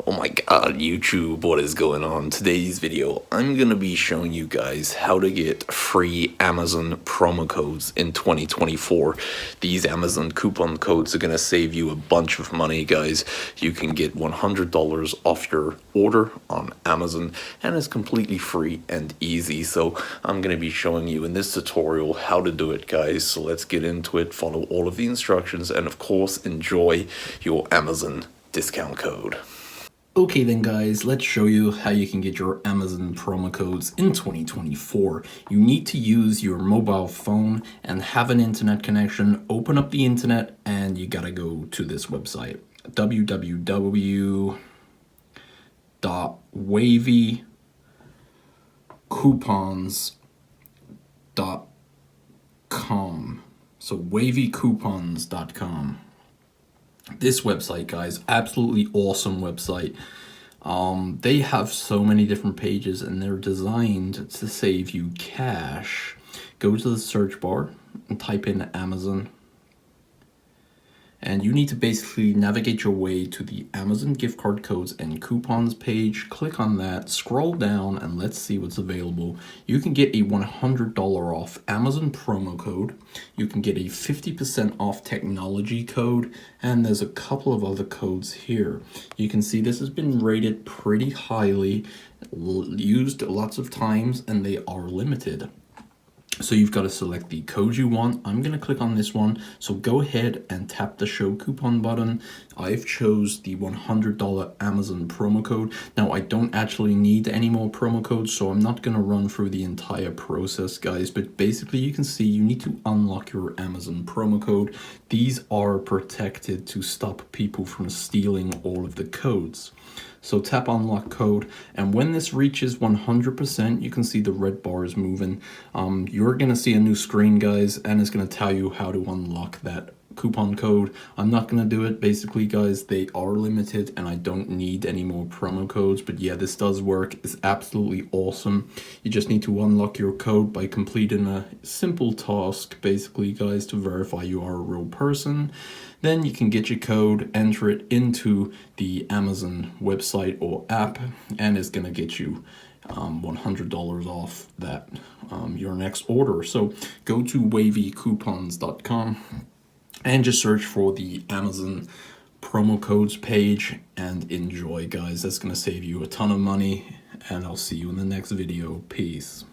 Oh my god, YouTube, what is going on? Today's video, I'm gonna be showing you guys how to get free Amazon promo codes in 2024. These Amazon coupon codes are gonna save you a bunch of money, guys. You can get $100 off your order on Amazon, and it's completely free and easy. So I'm gonna be showing you in this tutorial how to do it, guys. So let's get into it, follow all of the instructions, and of course, enjoy your Amazon discount code. Okay then guys, let's show you how you can get your Amazon promo codes in 2024. You need to use your mobile phone and have an internet connection. Open up the internet and you gotta go to this website, www.wavycoupons.com. So wavycoupons.com. This website, guys, absolutely awesome website. They have so many different pages and they're designed to save you cash. Go to the search bar and type in Amazon. And you need to basically navigate your way to the Amazon gift card codes and coupons page. Click on that, scroll down, and let's see what's available. You can get a $100 off Amazon promo code. You can get a 50% off technology code, and there's a couple of other codes here. You can see this has been rated pretty highly, used lots of times, and they are limited. So you've got to select the code you want. I'm going to click on this one. So go ahead and tap the show coupon button. I've chose the $100 Amazon promo code. Now I don't actually need any more promo codes, so I'm not going to run through the entire process, guys. But basically you can see you need to unlock your Amazon promo code. These are protected to stop people from stealing all of the codes. So tap unlock code, and when this reaches 100%, you can see the red bar is moving. You're gonna see a new screen, guys, and it's gonna tell you how to unlock that coupon code. I'm not gonna do it. Basically, guys, they are limited and I don't need any more promo codes, but yeah, this does work. It's absolutely awesome. You just need to unlock your code by completing a simple task, basically, guys, to verify you are a real person. Then you can get your code, enter it into the Amazon website or app, and it's gonna get you $100 off that your next order. So go to wavycoupons.com and just search for the Amazon promo codes page and enjoy, guys. That's gonna save you a ton of money, and I'll see you in the next video. Peace.